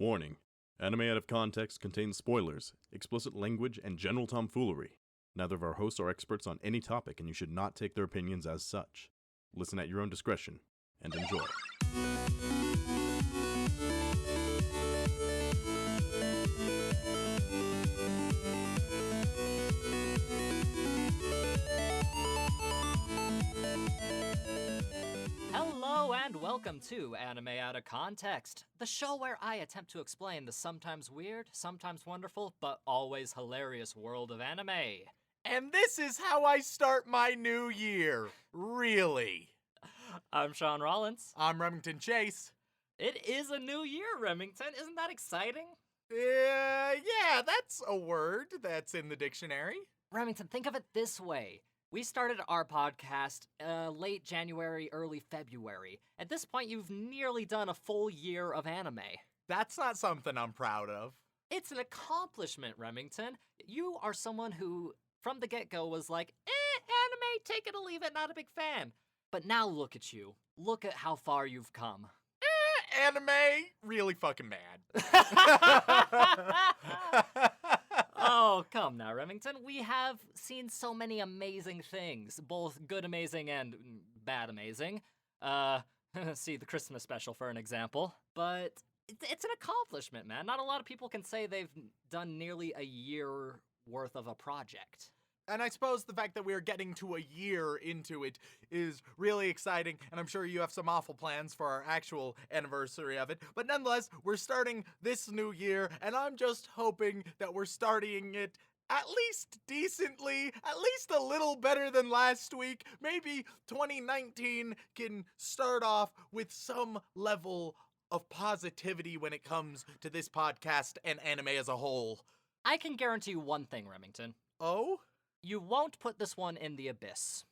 Warning: Anime Out of Context contains spoilers, explicit language, and general tomfoolery. Neither of our hosts are experts on any topic, and you should not take their opinions as such. Listen at your own discretion, and enjoy. Hello and welcome to Anime Out of Context, the show where I attempt to explain the sometimes weird, sometimes wonderful, but always hilarious world of anime. And this is how I start my new year. Really. I'm Shaun Rollins. I'm Remington Chase. It is a new year, Remington. Isn't that exciting? Yeah, that's a word that's in the dictionary. Remington, think of it this way. We started our podcast late January, early February. At this point, you've nearly done a full year of anime. That's not something I'm proud of. It's an accomplishment, Remington. You are someone who, from the get-go, was like, anime, take it or leave it, not a big fan. But now look at you. Look at how far you've come. Anime, really fucking mad. Oh, come now, Remington. We have seen so many amazing things, both good amazing and bad amazing. See the Christmas special for an example. But it's an accomplishment, man. Not a lot of people can say they've done nearly a year worth of a project. And I suppose the fact that we're getting to a year into it is really exciting, and I'm sure you have some awful plans for our actual anniversary of it. But nonetheless, we're starting this new year, and I'm just hoping that we're starting it at least decently, at least a little better than last week. Maybe 2019 can start off with some level of positivity when it comes to this podcast and anime as a whole. I can guarantee you one thing, Remington. Oh? You won't put this one in the abyss.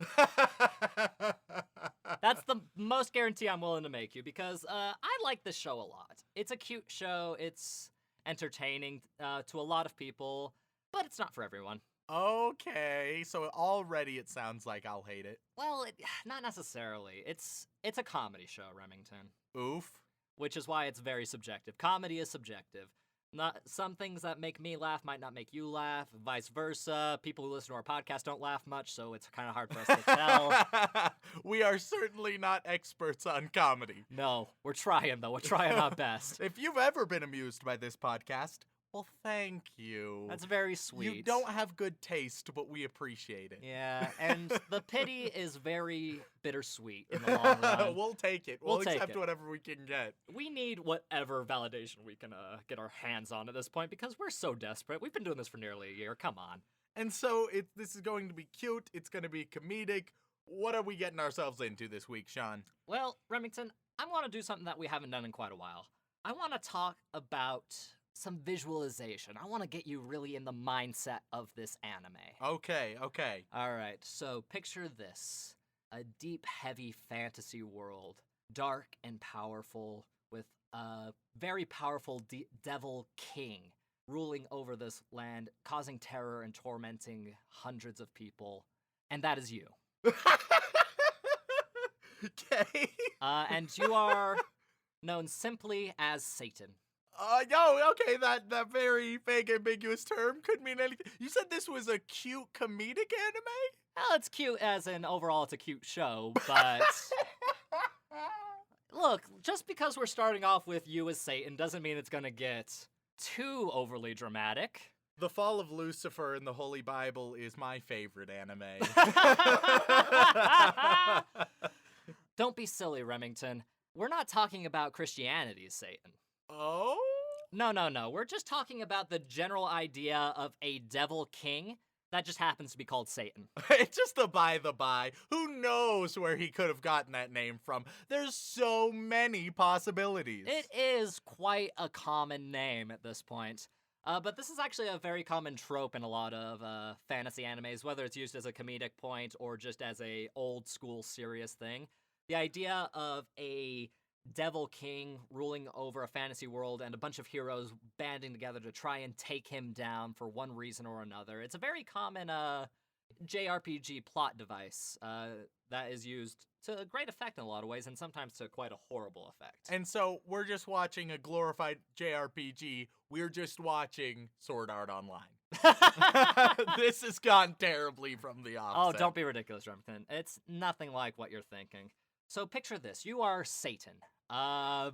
That's the most guarantee I'm willing to make you, because I like this show a lot. It's a cute show, it's entertaining to a lot of people, but it's not for everyone. Okay, so already it sounds like I'll hate it. Well, not necessarily. It's a comedy show, Remington. Oof. Which is why it's very subjective. Comedy is subjective. Some things that make me laugh might not make you laugh, vice versa. People who listen to our podcast don't laugh much, so it's kind of hard for us to tell. We are certainly not experts on comedy. No, we're trying, though. We're trying our best. If you've ever been amused by this podcast, well, thank you. That's very sweet. You don't have good taste, but we appreciate it. Yeah, and the pity is very bittersweet in the long run. We'll take it. We'll accept whatever we can get. We need whatever validation we can get our hands on at this point, because we're so desperate. We've been doing this for nearly a year. Come on. And so this is going to be cute. It's going to be comedic. What are we getting ourselves into this week, Shaun? Well, Remington, I want to do something that we haven't done in quite a while. I want to talk about some visualization. I want to get you really in the mindset of this anime. Okay. All right, so picture this. A deep, heavy fantasy world. Dark and powerful, with a very powerful devil king ruling over this land, causing terror and tormenting hundreds of people. And that is you. Okay. And you are known simply as Satan. Okay, that very vague, ambiguous term could mean anything. You said this was a cute comedic anime? Well, it's cute as in overall it's a cute show, but look, just because we're starting off with you as Satan doesn't mean it's gonna get too overly dramatic. The Fall of Lucifer in the Holy Bible is my favorite anime. Don't be silly, Remington. We're not talking about Christianity's Satan. Oh? No. We're just talking about the general idea of a devil king that just happens to be called Satan. It's just a by the by. Who knows where he could have gotten that name from? There's so many possibilities. It is quite a common name at this point. But this is actually a very common trope in a lot of fantasy animes, whether it's used as a comedic point or just as a old school serious thing. The idea of a devil king ruling over a fantasy world and a bunch of heroes banding together to try and take him down for one reason or another. It's a very common JRPG plot device that is used to great effect in a lot of ways, and sometimes to quite a horrible effect. And so we're just watching a glorified JRPG. We're just watching Sword Art Online. This has gone terribly from the Oh, offset. don't be ridiculous, Remington. It's nothing like what you're thinking. So picture this. You are Satan. I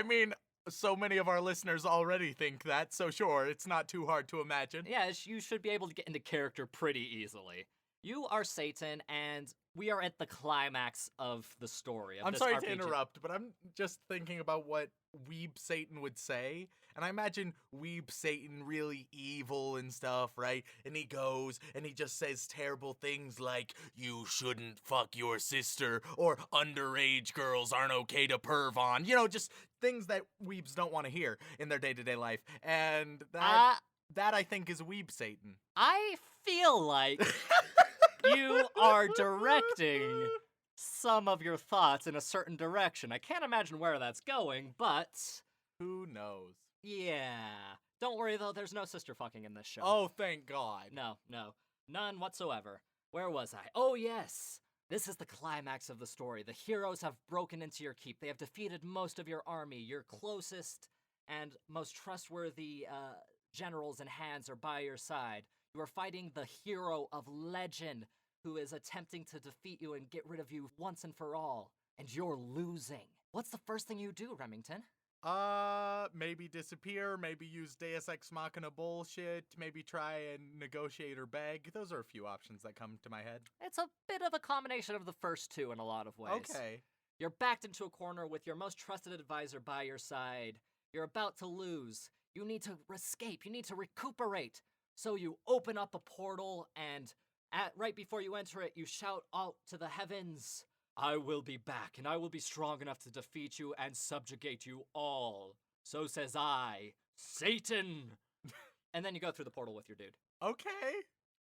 mean, so many of our listeners already think that, so sure, it's not too hard to imagine. Yeah, you should be able to get into character pretty easily. You are Satan, and we are at the climax of the story. Of I'm this sorry RPG. to interrupt, but I'm just thinking about what Weeb Satan would say. And I imagine Weeb Satan really evil and stuff, right? And he goes and he just says terrible things like, you shouldn't fuck your sister, or underage girls aren't okay to perv on. You know, just things that Weebs don't want to hear in their day-to-day life. And that I think is Weeb Satan. I feel like you are directing some of your thoughts in a certain direction. I can't imagine where that's going, but Who knows? yeah. Don't worry though, there's no sister fucking in this show. Oh, thank God. No, none whatsoever. Where was I? Oh yes! This is the climax of the story. The heroes have broken into your keep. They have defeated most of your army. Your closest and most trustworthy generals and hands are by your side. You are fighting the hero of legend who is attempting to defeat you and get rid of you once and for all. And you're losing. What's the first thing you do, Remington? Maybe disappear, maybe use Deus Ex Machina bullshit, maybe try and negotiate or beg. Those are a few options that come to my head. It's a bit of a combination of the first two in a lot of ways. Okay. You're backed into a corner with your most trusted advisor by your side. You're about to lose. You need to escape. You need to recuperate. So you open up a portal, and right before you enter it, you shout out to the heavens, I will be back, and I will be strong enough to defeat you and subjugate you all. So says I, Satan. And then you go through the portal with your dude. Okay.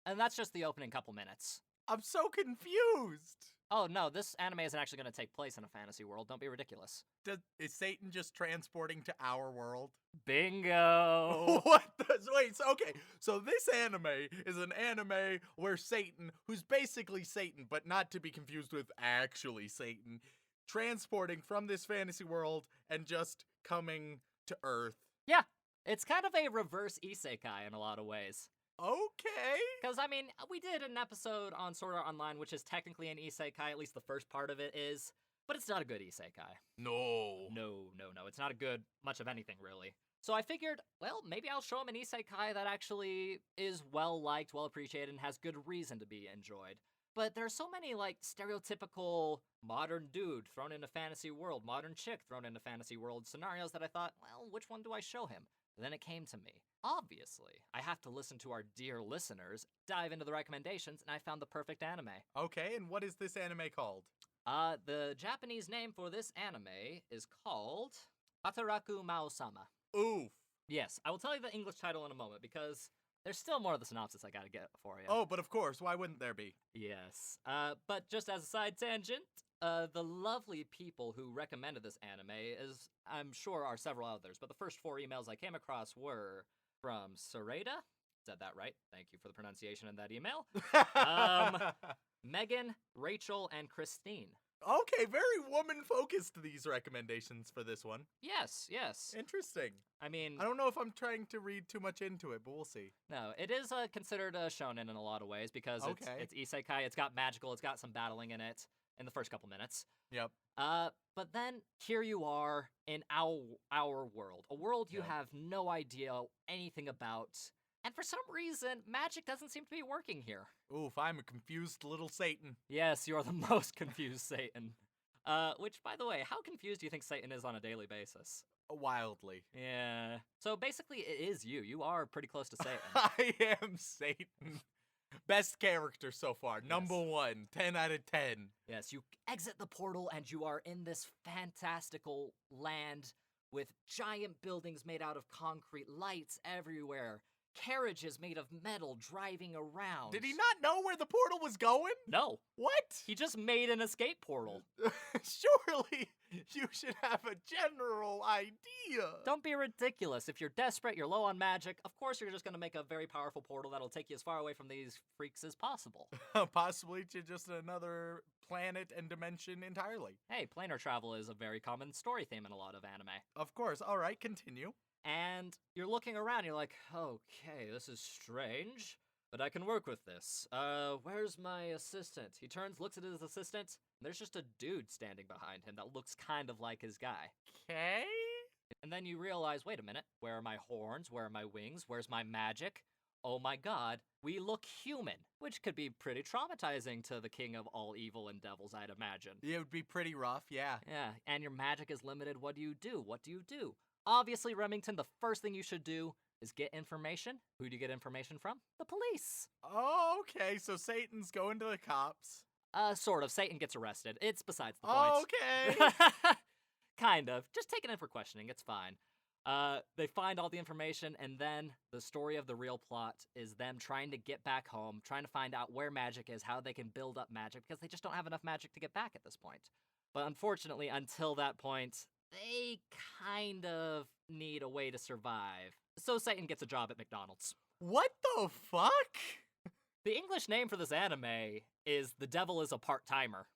And that's just the opening couple minutes. I'm so confused. Oh no, this anime isn't actually going to take place in a fantasy world. Don't be ridiculous. Is Satan just transporting to our world? Bingo! What wait, so this anime is an anime where Satan, who's basically Satan, but not to be confused with actually Satan, transporting from this fantasy world and just coming to Earth. Yeah, it's kind of a reverse isekai in a lot of ways. Okay. Because, I mean, we did an episode on Sword Art Online, which is technically an isekai, at least the first part of it is, but it's not a good isekai. No. No, it's not a good much of anything, really. So I figured, well, maybe I'll show him an isekai that actually is well-liked, well-appreciated, and has good reason to be enjoyed. But there's so many, like, stereotypical modern dude thrown into fantasy world, modern chick thrown into fantasy world scenarios that I thought, well, which one do I show him? Then it came to me. Obviously, I have to listen to our dear listeners, dive into the recommendations, and I found the perfect anime. Okay, and what is this anime called? The Japanese name for this anime is called Hataraku Maō-sama. Oof. Yes, I will tell you the English title in a moment because there's still more of the synopsis I gotta get for you. Oh, but of course, why wouldn't there be? Yes. But just as a side tangent, the lovely people who recommended this anime is, I'm sure, are several others, but the first 4 emails I came across were from Sarada. Said that right. Thank you for the pronunciation in that email. Megan, Rachel, and Christine. Okay, very woman-focused, these recommendations for this one. Yes. Interesting. I mean, I don't know if I'm trying to read too much into it, but we'll see. no, it is considered a shonen in a lot of ways because it's isekai, it's got magical, it's got some battling in it in the first couple minutes. Yep. But then here you are in our world, a world you have no idea anything about, and for some reason, magic doesn't seem to be working here. Oof, I'm a confused little Satan. Yes, you're the most confused Satan. Which, by the way, how confused do you think Satan is on a daily basis? Wildly. Yeah. So basically, it is you. You are pretty close to Satan. I am Satan. Best character so far. Number 1. 10 out of 10. Yes, you exit the portal and you are in this fantastical land with giant buildings made out of concrete, lights everywhere, carriages made of metal driving around. Did he not know where the portal was going? No. What? He just made an escape portal. Surely You should have a general idea. Don't be ridiculous. If you're desperate, you're low on magic, of course you're just going to make a very powerful portal that'll take you as far away from these freaks as possible. Possibly to just another planet and dimension entirely. Hey, planar travel is a very common story theme in a lot of anime. Of course. All right, continue. And you're looking around, you're like, okay, this is strange, but I can work with this. Where's my assistant? He turns, looks at his assistant, and there's just a dude standing behind him that looks kind of like his guy. Okay. And then you realize, wait a minute, where are my horns? Where are my wings? Where's my magic? Oh my god, we look human, which could be pretty traumatizing to the king of all evil and devils, I'd imagine. It would be pretty rough, yeah. Yeah, and your magic is limited. What do you do? What do you do? Obviously, Remington, the first thing you should do is get information. Who do you get information from? The police. Okay, so Satan's going to the cops. Sort of. Satan gets arrested. It's besides the point. Okay. Kind of. Just take it in for questioning. It's fine. They find all the information, and then the story of the real plot is them trying to get back home, trying to find out where magic is, how they can build up magic, because they just don't have enough magic to get back at this point. But unfortunately, until that point, they kind of need a way to survive. So Satan gets a job at McDonald's. What the fuck? The English name for this anime is The Devil is a Part-Timer.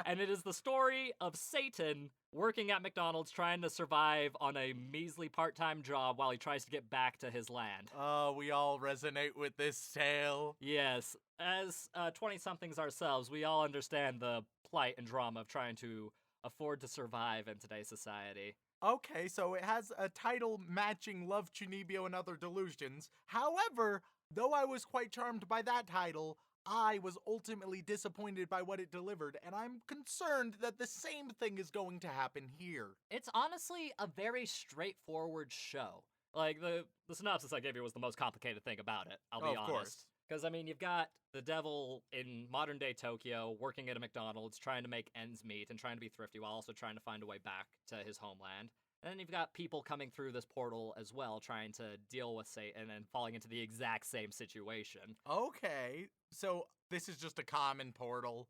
And it is the story of Satan working at McDonald's trying to survive on a measly part-time job while he tries to get back to his land. Oh, we all resonate with this tale. Yes, as 20-somethings ourselves, we all understand the plight and drama of trying to afford to survive in today's society. Okay, so it has a title matching Love, Chunibyo, and Other Delusions. However, though I was quite charmed by that title, I was ultimately disappointed by what it delivered, and I'm concerned that the same thing is going to happen here. It's honestly a very straightforward show. Like, the synopsis I gave you was the most complicated thing about it, I'll be honest. Of course. Because, I mean, you've got the devil in modern-day Tokyo working at a McDonald's, trying to make ends meet and trying to be thrifty while also trying to find a way back to his homeland. And then you've got people coming through this portal as well, trying to deal with Satan and falling into the exact same situation. Okay, so this is just a common portal.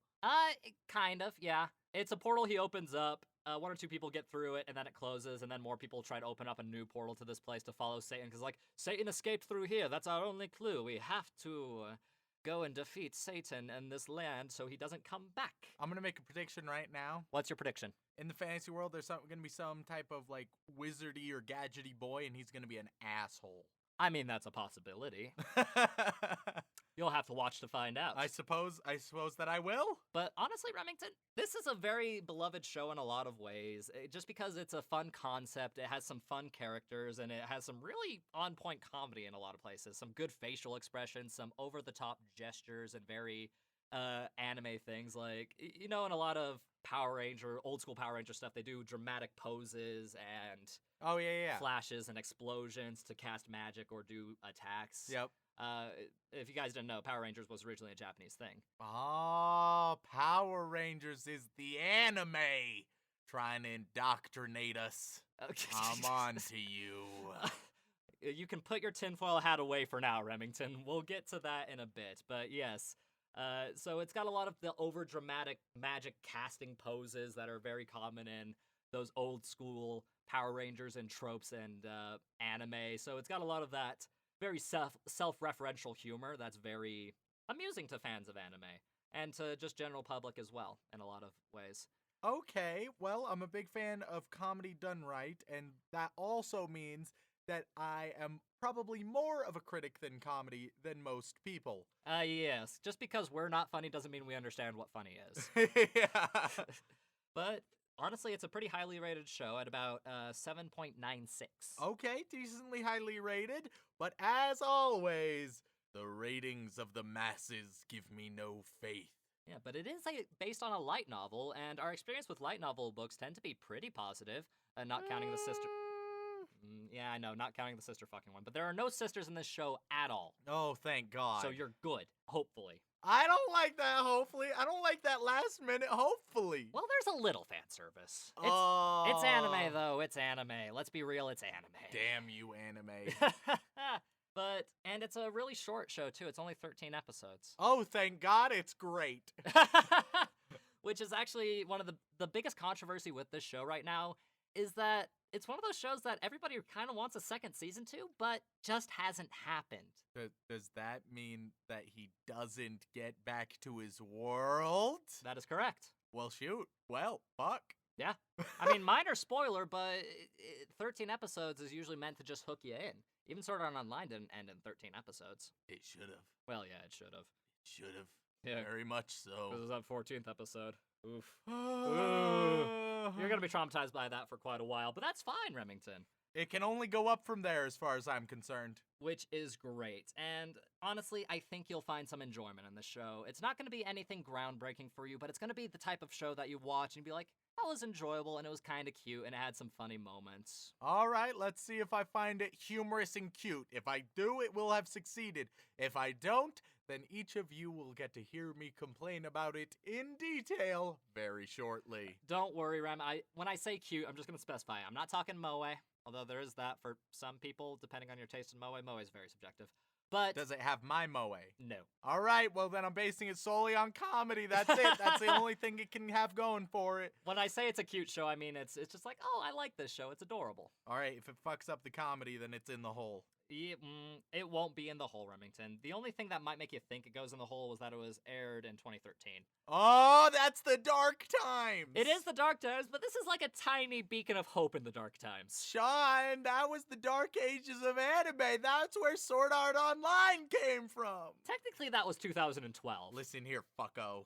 Kind of, yeah. It's a portal he opens up, one or two people get through it, and then it closes, and then more people try to open up a new portal to this place to follow Satan, because, like, Satan escaped through here, that's our only clue. We have to go and defeat Satan in this land so he doesn't come back. I'm gonna make a prediction right now. What's your prediction? In the fantasy world, there's gonna be some type of, like, wizardy or gadgety boy, and he's gonna be an asshole. I mean, that's a possibility. You'll have to watch to find out. I suppose that I will. But honestly, Remington, this is a very beloved show in a lot of ways. Just because it's a fun concept, it has some fun characters, and it has some really on-point comedy in a lot of places. Some good facial expressions, some over-the-top gestures, and very anime things. Like, you know, in a lot of Power Ranger, old-school Power Ranger stuff, they do dramatic poses and flashes and explosions to cast magic or do attacks. Yep. If you guys didn't know, Power Rangers was originally a Japanese thing. Oh, Power Rangers is the anime trying to indoctrinate us. Okay. I'm on to you. You can put your tinfoil hat away for now, Remington. We'll get to that in a bit. But yes, so it's got a lot of the over-dramatic magic casting poses that are very common in those old-school Power Rangers and tropes and anime. So it's got a lot of that very self-referential humor that's very amusing to fans of anime and to just general public as well in a lot of ways. Okay, well, I'm a big fan of comedy done right, and that also means that I am probably more of a critic than comedy than most people. Yes. Just because we're not funny doesn't mean we understand what funny is. Yeah. But honestly, it's a pretty highly rated show at about 7.96. Okay, decently highly rated, but as always, the ratings of the masses give me no faith. Yeah, but it is based on a light novel, and our experience with light novel books tend to be pretty positive, not counting the sister... Yeah, I know, not counting the sister fucking one, but there are no sisters in this show at all. Oh, thank God. So you're good, hopefully. I don't like that, hopefully. I don't like that last minute, hopefully. Well, there's a little fan service. It's anime, though. It's anime. Let's be real, it's anime. Damn you, anime. And it's a really short show, too. It's only 13 episodes. Oh, thank God, it's great. which is actually one of the biggest controversy with this show right now, is that it's one of those shows that everybody kind of wants a second season to, but just hasn't happened. Does that mean that he doesn't get back to his world? That is correct. Well, shoot. Well, fuck. Yeah. I mean, minor spoiler, but 13 episodes is usually meant to just hook you in. Even Sword Art Online didn't end in 13 episodes. It should have. Well, yeah, it should have. Should have. Yeah. Very much so. This is that 14th episode. Oof. Ooh. You're going to be traumatized by that for quite a while, but that's fine, Remington. It can only go up from there as far as I'm concerned. Which is great. And honestly, I think you'll find some enjoyment in the show. It's not going to be anything groundbreaking for you, but it's going to be the type of show that you watch and be like, that was enjoyable and it was kind of cute and it had some funny moments. All right, let's see if I find it humorous and cute. If I do, it will have succeeded. If I don't, then each of you will get to hear me complain about it in detail very shortly. Don't worry, Rem. When I say cute, I'm just going to specify. I'm not talking moe, although there is that for some people, depending on your taste in moe. Moe is very subjective. But does it have my moe? No. All right, well then I'm basing it solely on comedy. That's it. That's the only thing it can have going for it. When I say it's a cute show, I mean it's just like, oh, I like this show. It's adorable. All right, if it fucks up the comedy, then it's in the hole. It won't be in the hole, Remington. The only thing that might make you think it goes in the hole was that it was aired in 2013. Oh, that's the dark times! It is the dark times, but this is like a tiny beacon of hope in the dark times. Shaun, that was the dark ages of anime. That's where Sword Art Online came from. Technically, that was 2012. Listen here, fucko.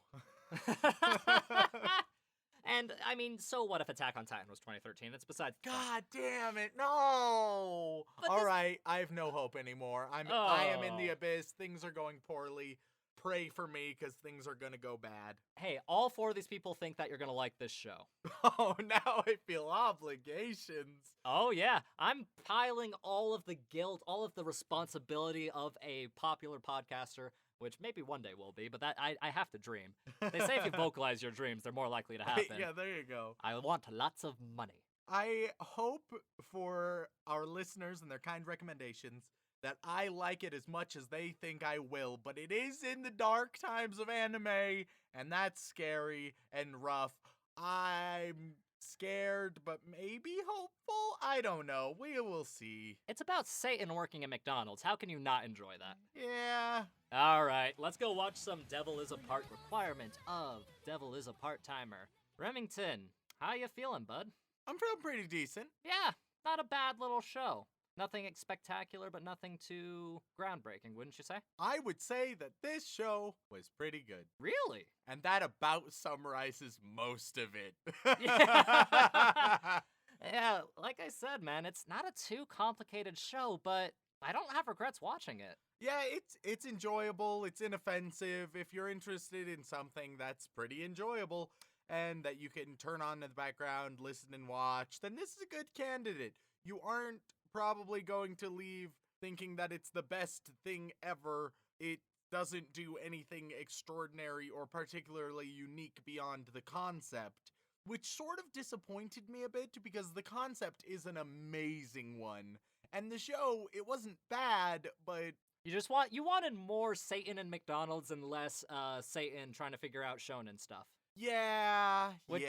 And, I mean, so what if Attack on Titan was 2013? That's besides the point. God damn it, no! All right, I have no hope anymore. I am in the abyss. Things are going poorly. Pray for me, because things are gonna go bad. Hey, all 4 of these people think that you're gonna like this show. Oh, now I feel obligations. Oh, yeah. I'm piling all of the guilt, all of the responsibility of a popular podcaster, which maybe one day will be, but that I have to dream. They say if you vocalize your dreams, they're more likely to happen. Yeah, there you go. I want lots of money. I hope for our listeners and their kind recommendations that I like it as much as they think I will, but it is in the dark times of anime, and that's scary and rough. I'm scared, but maybe hopeful? I don't know. We will see. It's about Satan working at McDonald's. How can you not enjoy that? Yeah. All right, let's go watch some Devil is a Part requirement of Devil is a Part-Timer. Remington, how you feeling, bud? I'm feeling pretty decent. Yeah, not a bad little show. Nothing spectacular, but nothing too groundbreaking, wouldn't you say? I would say that this show was pretty good. Really? And that about summarizes most of it. Yeah, like I said, man, it's not a too complicated show, but I don't have regrets watching it. Yeah, it's enjoyable, it's inoffensive. If you're interested in something that's pretty enjoyable and that you can turn on in the background, listen and watch, then this is a good candidate. You aren't probably going to leave thinking that it's the best thing ever. It doesn't do anything extraordinary or particularly unique beyond the concept, which sort of disappointed me a bit because the concept is an amazing one. And the show, it wasn't bad, but You wanted more Satan and McDonald's and less Satan trying to figure out shonen stuff. Yeah, Which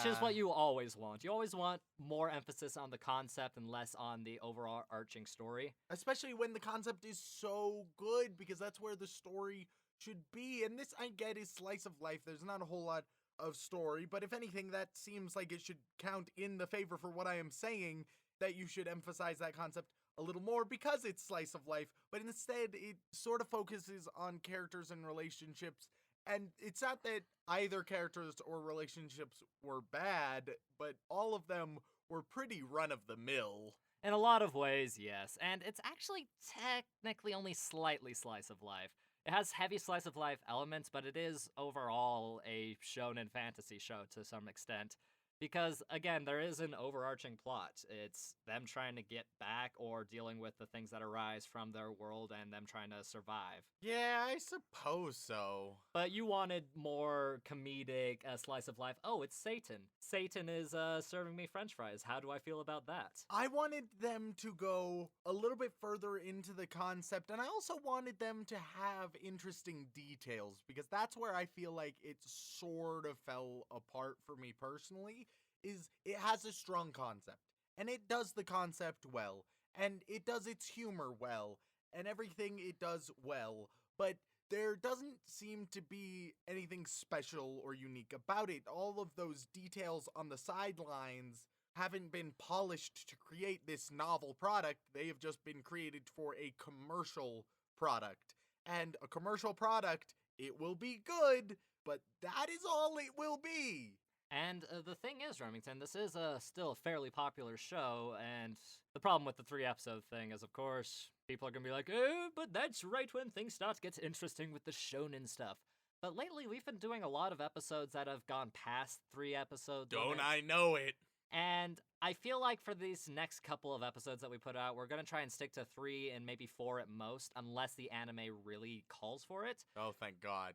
is what you always want. You always want more emphasis on the concept and less on the overall arching story. Especially when the concept is so good, because that's where the story should be. And this, I get, is slice of life. There's not a whole lot of story, but if anything, that seems like it should count in the favor for what I am saying, that you should emphasize that concept a little more because it's slice of life, but instead it sort of focuses on characters and relationships. And it's not that either characters or relationships were bad, but all of them were pretty run-of-the-mill. In a lot of ways, yes. And it's actually technically only slightly slice of life. It has heavy slice of life elements, but it is overall a shonen fantasy show to some extent. Because, again, there is an overarching plot. It's them trying to get back or dealing with the things that arise from their world and them trying to survive. Yeah, I suppose so. But you wanted more comedic slice of life. Oh, it's Satan. Satan is serving me french fries. How do I feel about that? I wanted them to go a little bit further into the concept, and I also wanted them to have interesting details, because that's where I feel like it sort of fell apart for me personally, is it has a strong concept, and it does the concept well, and it does its humor well, and everything it does well, but there doesn't seem to be anything special or unique about it. All of those details on the sidelines haven't been polished to create this novel product. They have just been created for a commercial product. And a commercial product, it will be good, but that is all it will be. And the thing is, Remington, this is still a fairly popular show, and the problem with the 3-episode thing is, of course, people are going to be like, oh, but that's right when things start to get interesting with the shonen stuff. But lately, we've been doing a lot of episodes that have gone past 3 episodes. Don't I know it? And I feel like for these next couple of episodes that we put out, we're going to try and stick to 3 and maybe 4 at most, unless the anime really calls for it. Oh, thank God.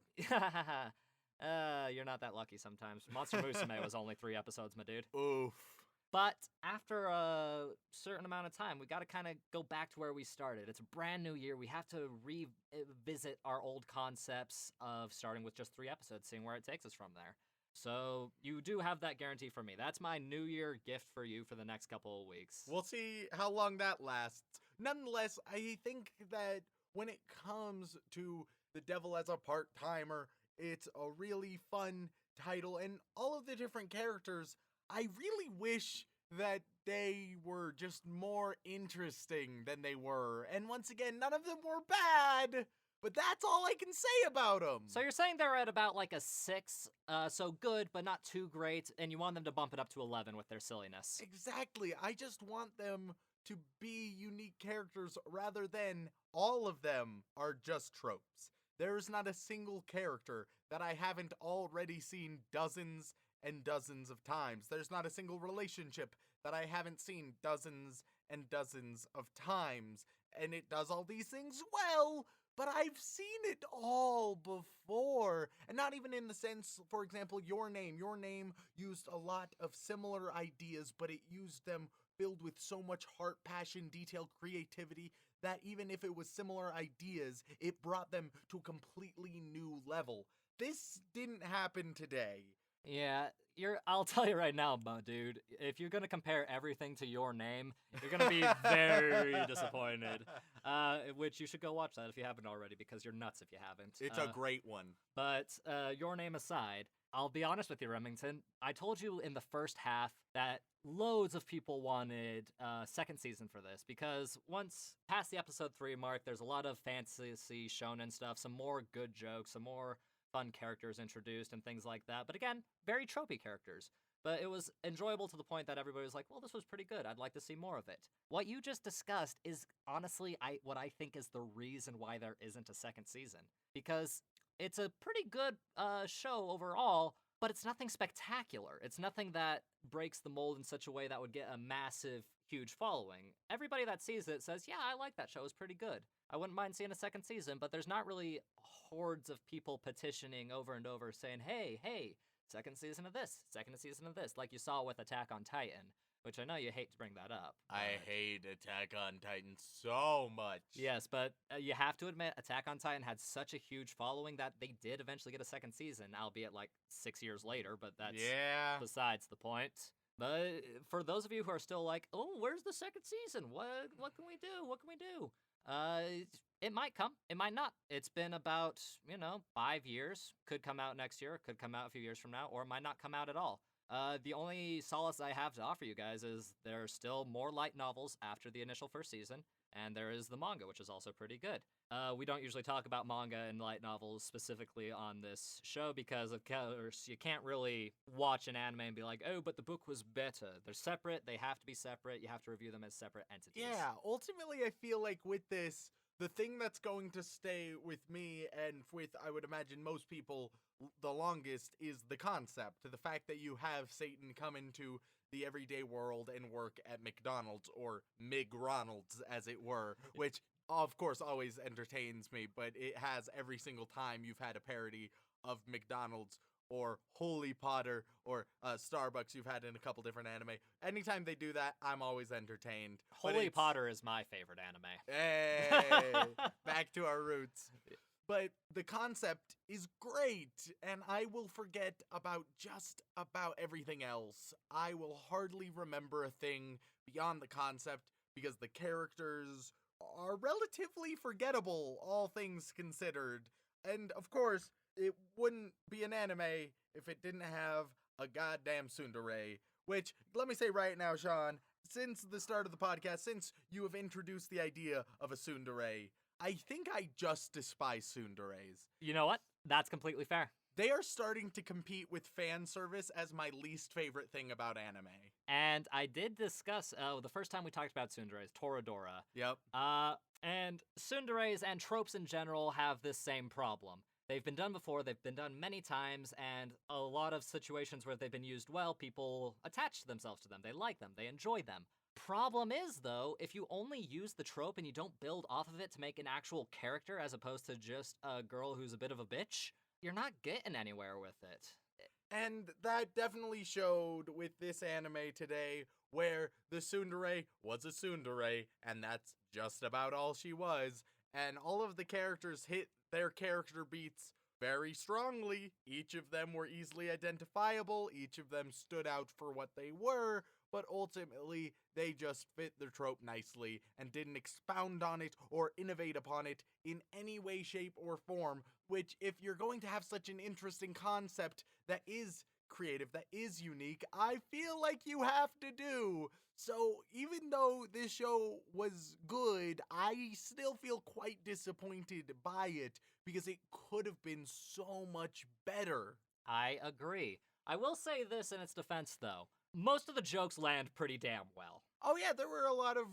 You're not that lucky sometimes. Monster Musume was only 3 episodes, my dude. Oof. But after a certain amount of time, we got to kind of go back to where we started. It's a brand new year. We have to revisit our old concepts of starting with just 3 episodes, seeing where it takes us from there. So you do have that guarantee from me. That's my New Year gift for you for the next couple of weeks. We'll see how long that lasts. Nonetheless, I think that when it comes to The Devil as a Part-Timer, it's a really fun title, and all of the different characters, I really wish that they were just more interesting than they were. And once again, none of them were bad, but that's all I can say about them. So you're saying they're at about like a 6, so good, but not too great, and you want them to bump it up to 11 with their silliness. Exactly. I just want them to be unique characters rather than all of them are just tropes. There is not a single character that I haven't already seen dozens and dozens of times. There's not a single relationship that I haven't seen dozens and dozens of times. And it does all these things well, but I've seen it all before. And not even in the sense, for example, Your Name. Your Name used a lot of similar ideas, but it used them filled with so much heart, passion, detail, creativity, that even if it was similar ideas, it brought them to a completely new level. This didn't happen today. Yeah, I'll tell you right now, my dude, if you're gonna compare everything to Your Name, you're gonna be very disappointed. Which you should go watch that if you haven't already, because you're nuts if you haven't. It's a great one. But Your Name aside, I'll be honest with you, Remington. I told you in the first half that loads of people wanted a second season for this, because once past the episode 3 mark, there's a lot of fantasy shonen stuff, some more good jokes, some more fun characters introduced and things like that. But again, very tropey characters. But it was enjoyable to the point that everybody was like, well, this was pretty good. I'd like to see more of it. What you just discussed is honestly what I think is the reason why there isn't a second season. Because it's a pretty good show overall, but it's nothing spectacular. It's nothing that breaks the mold in such a way that would get a massive, huge following. Everybody that sees it says, yeah, I like that show. It's pretty good. I wouldn't mind seeing a second season, but there's not really hordes of people petitioning over and over saying, hey, second season of this, second season of this, like you saw with Attack on Titan, which I know you hate to bring that up. I hate Attack on Titan so much. Yes, but you have to admit, Attack on Titan had such a huge following that they did eventually get a second season, albeit like 6 years later, but that's besides the point. But for those of you who are still like, oh, where's the second season? What can we do? What can we do? It might come. It might not. It's been about, 5 years. Could come out next year. Could come out a few years from now. Or it might not come out at all. The only solace I have to offer you guys is there are still more light novels after the initial first season. And there is the manga, which is also pretty good. We don't usually talk about manga and light novels specifically on this show because, of course, you can't really watch an anime and be like, oh, but the book was better. They're separate. They have to be separate. You have to review them as separate entities. Yeah, ultimately, I feel like with this, the thing that's going to stay with me and with, I would imagine, most people the longest is the concept. The fact that you have Satan come into the everyday world and work at McDonald's, or McRonald's as it were, which of course always entertains me, but it has every single time you've had a parody of McDonald's or Holy Potter or Starbucks you've had in a couple different anime. Anytime they do that, I'm always entertained. Holy Potter is my favorite anime. Hey, back to our roots. But the concept is great, and I will forget about just about everything else. I will hardly remember a thing beyond the concept because the characters are relatively forgettable, all things considered. And of course, it wouldn't be an anime if it didn't have a goddamn tsundere, which, let me say right now, Shaun, since the start of the podcast, since you have introduced the idea of a tsundere, I think I just despise tsunderes. You know what? That's completely fair. They are starting to compete with fan service as my least favorite thing about anime. And I did discuss, the first time we talked about tsunderes, Toradora. Yep. And tsunderes and tropes in general have this same problem. They've been done before, they've been done many times, and a lot of situations where they've been used well, people attach themselves to them. They like them, they enjoy them. Problem is, though, if you only use the trope and you don't build off of it to make an actual character as opposed to just a girl who's a bit of a bitch, you're not getting anywhere with it. And that definitely showed with this anime today, where the tsundere was a tsundere, and that's just about all she was. And all of the characters hit their character beats very strongly. Each of them were easily identifiable, each of them stood out for what they were, but ultimately, they just fit the trope nicely and didn't expound on it or innovate upon it in any way, shape, or form, which, if you're going to have such an interesting concept that is creative, that is unique, I feel like you have to do. So, even though this show was good, I still feel quite disappointed by it, because it could have been so much better. I agree. I will say this in its defense, though. Most of the jokes land pretty damn well. Oh yeah, there were a lot of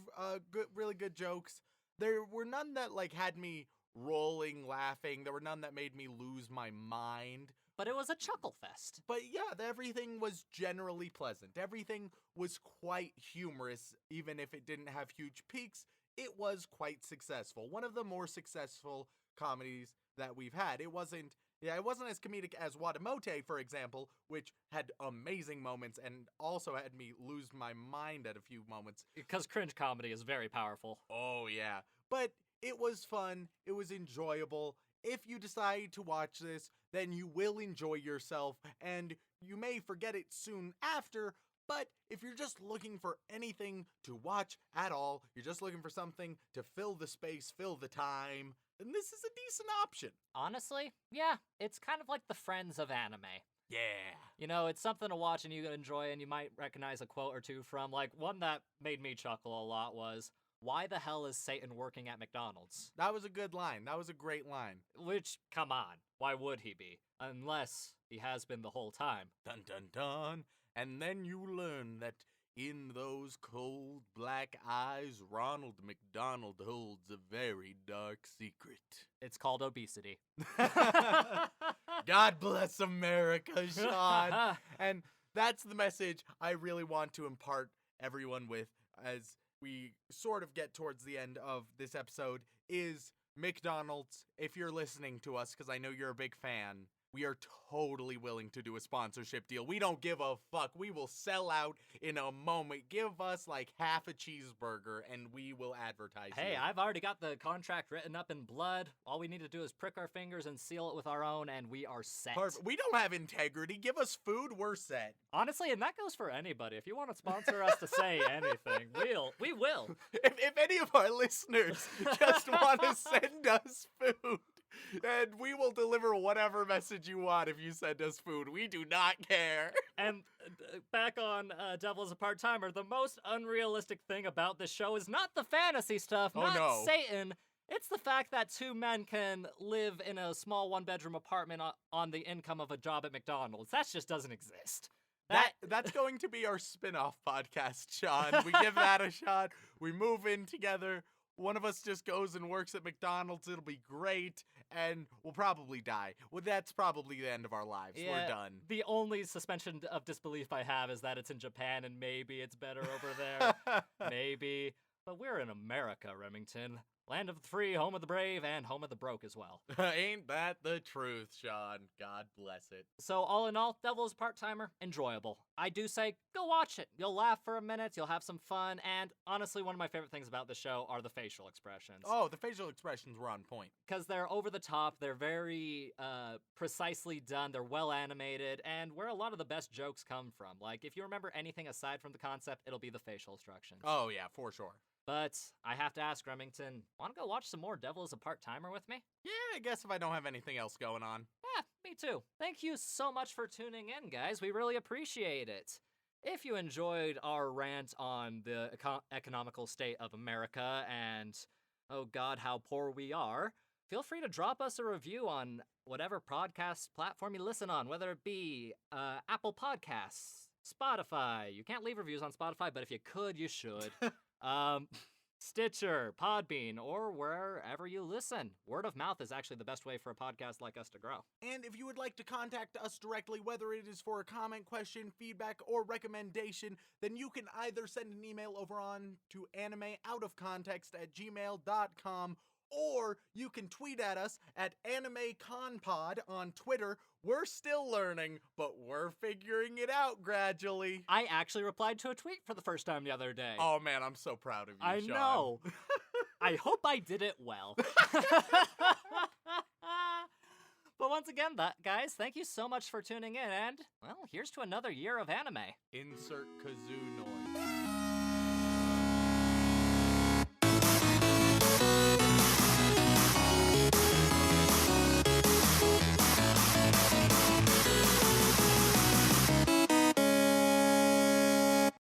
really good jokes. There were none that had me rolling laughing. There were none that made me lose my mind. But it was a chuckle fest. But yeah, everything was generally pleasant. Everything was quite humorous, even if it didn't have huge peaks. It was quite successful. One of the more successful comedies that we've had. It wasn't as comedic as Watamote, for example, which had amazing moments and also had me lose my mind at a few moments. Because cringe comedy is very powerful. Oh, yeah. But it was fun. It was enjoyable. If you decide to watch this, then you will enjoy yourself, and you may forget it soon after. But if you're just looking for anything to watch at all, you're just looking for something to fill the space, fill the time, then this is a decent option. Honestly, yeah, it's kind of like the Friends of anime. Yeah. You know, it's something to watch and you enjoy, and you might recognize a quote or two from. Like, one that made me chuckle a lot was, "Why the hell is Satan working at McDonald's?" That was a good line. That was a great line. Which, come on, why would he be? Unless he has been the whole time. Dun dun dun. And then you learn that in those cold black eyes, Ronald McDonald holds a very dark secret. It's called obesity. God bless America, Shaun. And that's the message I really want to impart everyone with as we sort of get towards the end of this episode is McDonald's, if you're listening to us, because I know you're a big fan, we are totally willing to do a sponsorship deal. We don't give a fuck. We will sell out in a moment. Give us half a cheeseburger and we will advertise Hey, you. I've already got the contract written up in blood. All we need to do is prick our fingers and seal it with our own, and we are set. Perfect. We don't have integrity. Give us food, we're set. Honestly, and that goes for anybody. If you want to sponsor us to say anything, we will. If any of our listeners just want to send us food, and we will deliver whatever message you want if you send us food. We do not care. And back on Devil as a Part-Timer, the most unrealistic thing about this show is not the fantasy stuff, not Satan. It's the fact that two men can live in a small one-bedroom apartment on the income of a job at McDonald's. That just doesn't exist. That's going to be our spin-off podcast, Shaun. We give that a shot. We move in together. one of us just goes and works at McDonald's, it'll be great, and we'll probably die. Well, that's probably the end of our lives. We're done. The only suspension of disbelief I have is that it's in Japan and maybe it's better over there. Maybe. But we're in America, Remington. Land of the free, home of the brave, and home of the broke as well. Ain't that the truth, Shaun? God bless it. So all in all, Devil's Part-Timer, enjoyable. I do say, go watch it. You'll laugh for a minute, you'll have some fun, and honestly, one of my favorite things about the show are the facial expressions. Oh, the facial expressions were on point. Because they're over the top, they're very precisely done, they're well animated, and where a lot of the best jokes come from. Like, if you remember anything aside from the concept, it'll be the facial expressions. Oh, yeah, for sure. But I have to ask, Remington, want to go watch some more Devil is a Part-Timer with me? Yeah, I guess if I don't have anything else going on. Yeah, me too. Thank you so much for tuning in, guys. We really appreciate it. If you enjoyed our rant on the economical state of America and, oh God, how poor we are, feel free to drop us a review on whatever podcast platform you listen on, whether it be Apple Podcasts, Spotify. You can't leave reviews on Spotify, but if you could, you should. Stitcher, Podbean, or wherever you listen. Word of mouth is actually the best way for a podcast like us to grow. And if you would like to contact us directly, whether it is for a comment, question, feedback, or recommendation, then you can either send an email over on to animeoutofcontext@gmail.com, or you can tweet at us at AnimeConPod on Twitter. We're still learning, but we're figuring it out gradually. I actually replied to a tweet for the first time the other day. Oh man, I'm so proud of you, I Shaun. know. I hope I did it well. But once again, guys, thank you so much for tuning in, and, well, here's to another year of anime. Insert kazoo noise.